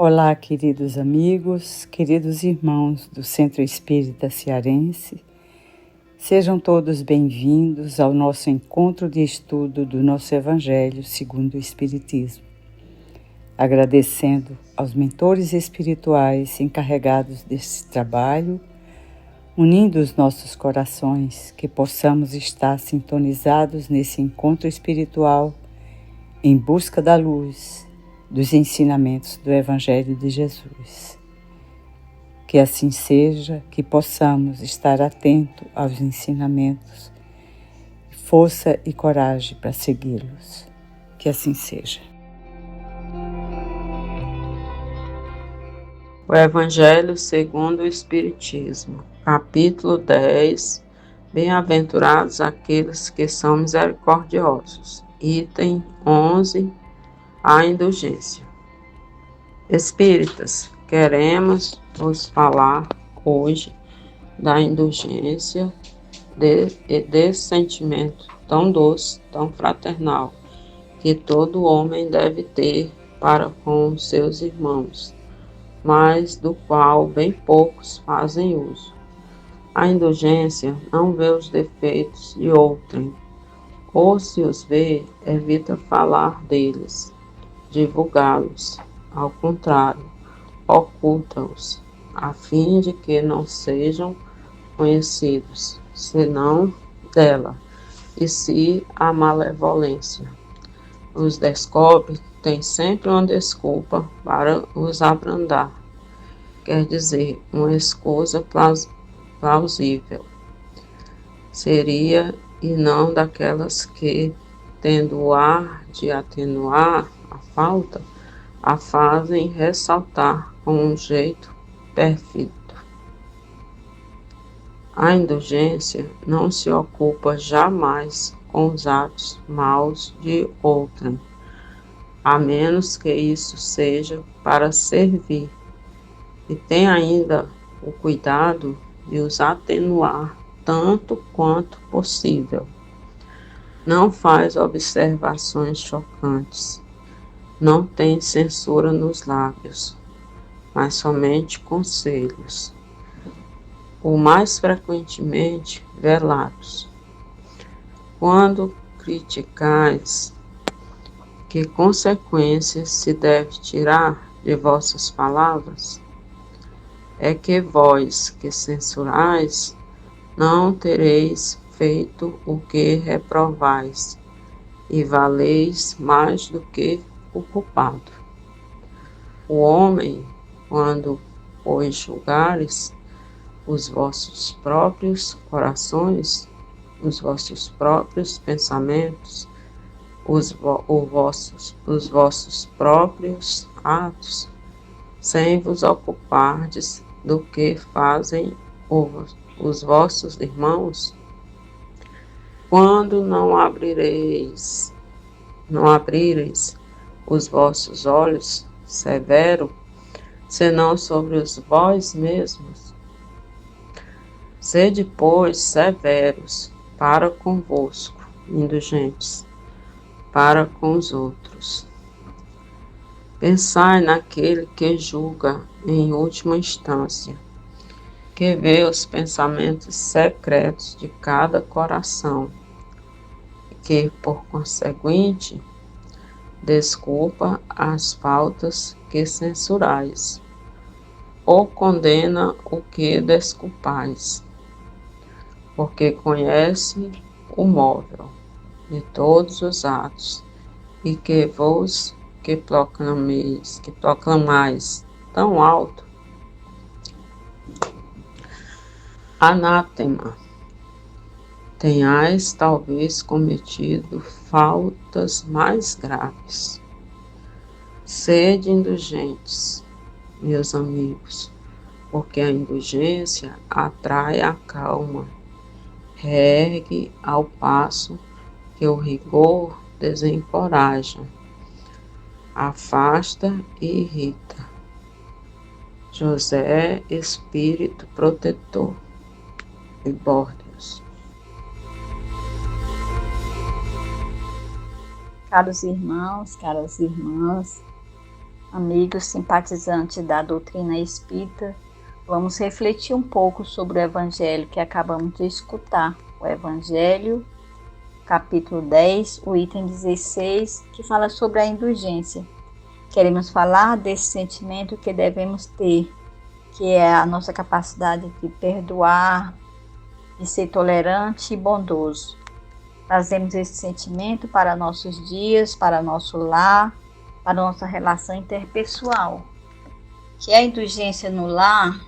Olá, queridos amigos, queridos irmãos do Centro Espírita Cearense. Sejam todos bem-vindos ao nosso encontro de estudo do nosso Evangelho segundo o Espiritismo. Agradecendo aos mentores espirituais encarregados desse trabalho, unindo os nossos corações, que possamos estar sintonizados nesse encontro espiritual em busca da luz, dos ensinamentos do Evangelho de Jesus. Que assim seja, que possamos estar atentos aos ensinamentos, força e coragem para segui-los. Que assim seja. O Evangelho segundo o Espiritismo, capítulo 10, Bem-aventurados aqueles que são misericordiosos, item 11, a indulgência. Espíritas, queremos vos falar hoje da indulgência, desse sentimento tão doce, tão fraternal, que todo homem deve ter para com os seus irmãos, mas do qual bem poucos fazem uso. A indulgência não vê os defeitos de outrem, ou se os vê, evita falar deles, divulgá-los. Ao contrário, oculta-os, a fim de que não sejam conhecidos, senão dela, e se a malevolência os descobre, tem sempre uma desculpa para os abrandar, quer dizer, uma escusa plausível. Seria e não daquelas que, tendo o ar de atenuar a falta, a fazem ressaltar com um jeito pérfido. A indulgência não se ocupa jamais com os atos maus de outrem, a menos que isso seja para servir, e tem ainda o cuidado de os atenuar tanto quanto possível. Não faz observações chocantes, não tem censura nos lábios, mas somente conselhos, o mais frequentemente velados. Quando criticais, que consequências se deve tirar de vossas palavras? É que vós, que censurais, não tereis feito o que reprovais, e valeis mais do que o culpado. O homem, quando, pois, julgares os vossos próprios corações, os vossos próprios pensamentos, os vossos próprios atos, sem vos ocupardes do que fazem os vossos irmãos, quando não abrireis os vossos olhos severo, senão sobre os vós mesmos, sede, pois, severos para convosco, indulgentes para com os outros. Pensai naquele que julga em última instância, que vê os pensamentos secretos de cada coração, e que, por conseguinte, desculpa as faltas que censurais, ou condena o que desculpais, porque conhece o móvel de todos os atos, e que vos que proclamais tão alto, anátema, tenhais talvez cometido faltas mais graves. Sede indulgentes, meus amigos, porque a indulgência atrai a calma, reergue ao passo que o rigor desencoraja, afasta e irrita. José, Espírito Protetor, de Bordeaux. Caros irmãos, caras irmãs, amigos simpatizantes da doutrina espírita, vamos refletir um pouco sobre o Evangelho que acabamos de escutar. O Evangelho, capítulo 10, o item 16, que fala sobre a indulgência. Queremos falar desse sentimento que devemos ter, que é a nossa capacidade de perdoar, de ser tolerante e bondoso. Trazemos esse sentimento para nossos dias, para nosso lar, para nossa relação interpessoal. Que a indulgência no lar,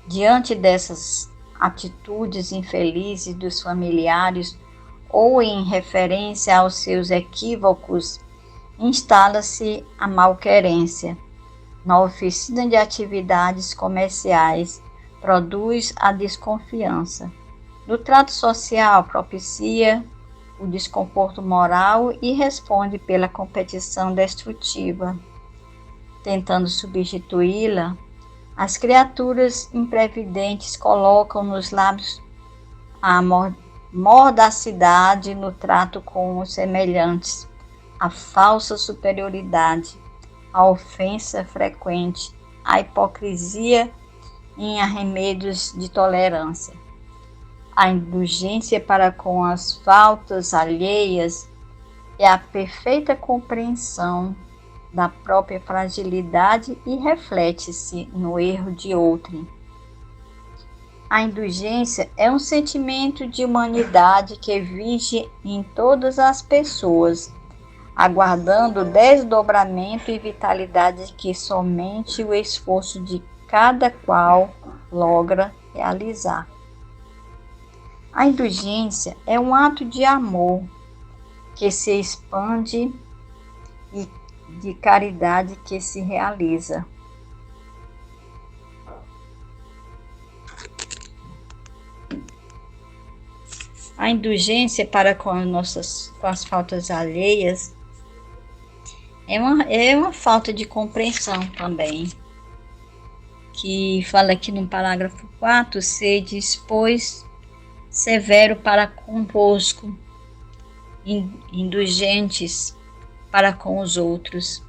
diante dessas atitudes infelizes dos familiares ou em referência aos seus equívocos, instala-se a malquerência. Na oficina de atividades comerciais, produz a desconfiança. No trato social, propicia o desconforto moral e responde pela competição destrutiva. Tentando substituí-la, as criaturas imprevidentes colocam nos lábios a mordacidade no trato com os semelhantes, a falsa superioridade, a ofensa frequente, a hipocrisia em arremedos de tolerância. A indulgência para com as faltas alheias é a perfeita compreensão da própria fragilidade e reflete-se no erro de outrem. A indulgência é um sentimento de humanidade que vige em todas as pessoas, aguardando o desdobramento e vitalidade que somente o esforço de cada qual logra realizar. A indulgência é um ato de amor que se expande e de caridade que se realiza. A indulgência para com as faltas alheias é uma falta de compreensão também, que fala aqui no parágrafo 4, sedes, pois, severo para convosco, indulgentes para com os outros.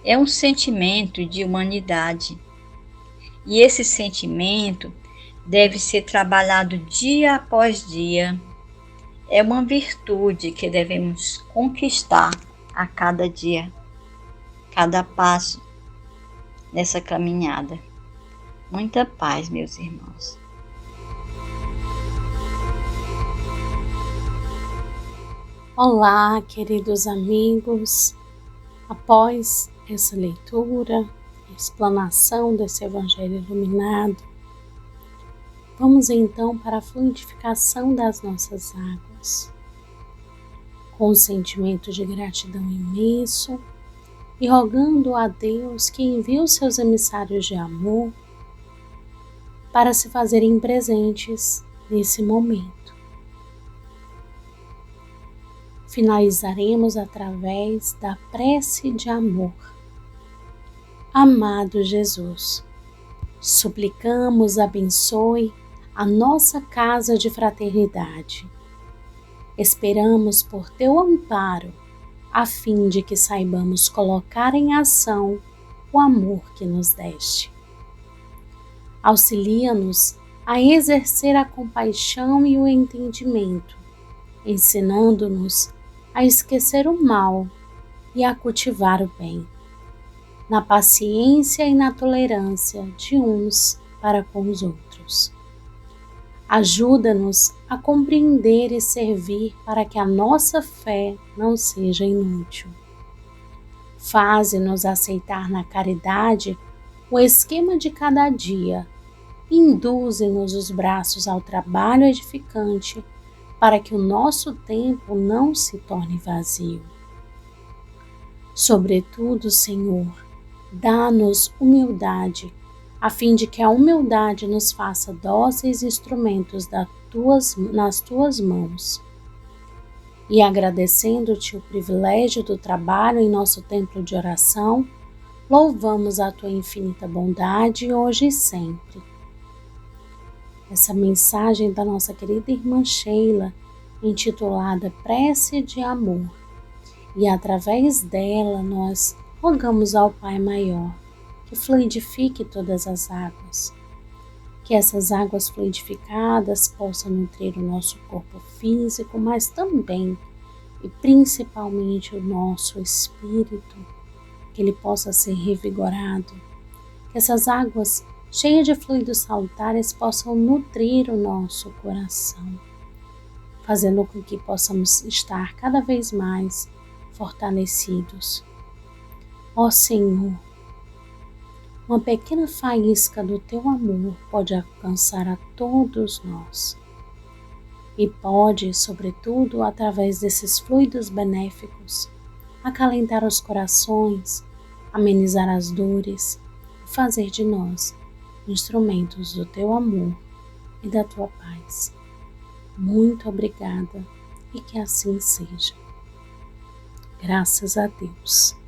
É um sentimento de humanidade, e esse sentimento deve ser trabalhado dia após dia. É uma virtude que devemos conquistar a cada dia, cada passo nessa caminhada. Muita paz, meus irmãos. Olá, queridos amigos. Após essa leitura, explanação desse Evangelho iluminado, vamos então para a fluidificação das nossas águas, com um sentimento de gratidão imenso e rogando a Deus que envie os seus emissários de amor para se fazerem presentes nesse momento. Finalizaremos através da prece de amor. Amado Jesus, suplicamos abençoe a nossa casa de fraternidade. Esperamos por teu amparo, a fim de que saibamos colocar em ação o amor que nos deste. Auxilia-nos a exercer a compaixão e o entendimento, ensinando-nos a esquecer o mal e a cultivar o bem, na paciência e na tolerância de uns para com os outros. Ajuda-nos a compreender e servir para que a nossa fé não seja inútil. Faze-nos aceitar na caridade o esquema de cada dia, induze-nos os braços ao trabalho edificante para que o nosso tempo não se torne vazio. Sobretudo, Senhor, dá-nos humildade, a fim de que a humildade nos faça dóceis instrumentos nas tuas mãos. E agradecendo-te o privilégio do trabalho em nosso templo de oração, louvamos a tua infinita bondade hoje e sempre. Essa mensagem da nossa querida irmã Sheila, intitulada Prece de Amor, e através dela nós rogamos ao Pai Maior que fluidifique todas as águas, que essas águas fluidificadas possam nutrir o nosso corpo físico, mas também e principalmente o nosso espírito, que ele possa ser revigorado, que essas águas cheias de fluidos salutares possam nutrir o nosso coração, fazendo com que possamos estar cada vez mais fortalecidos. Ó Senhor, uma pequena faísca do Teu amor pode alcançar a todos nós e pode, sobretudo, através desses fluidos benéficos, acalentar os corações, amenizar as dores e fazer de nós instrumentos do Teu amor e da Tua paz. Muito obrigada e que assim seja. Graças a Deus.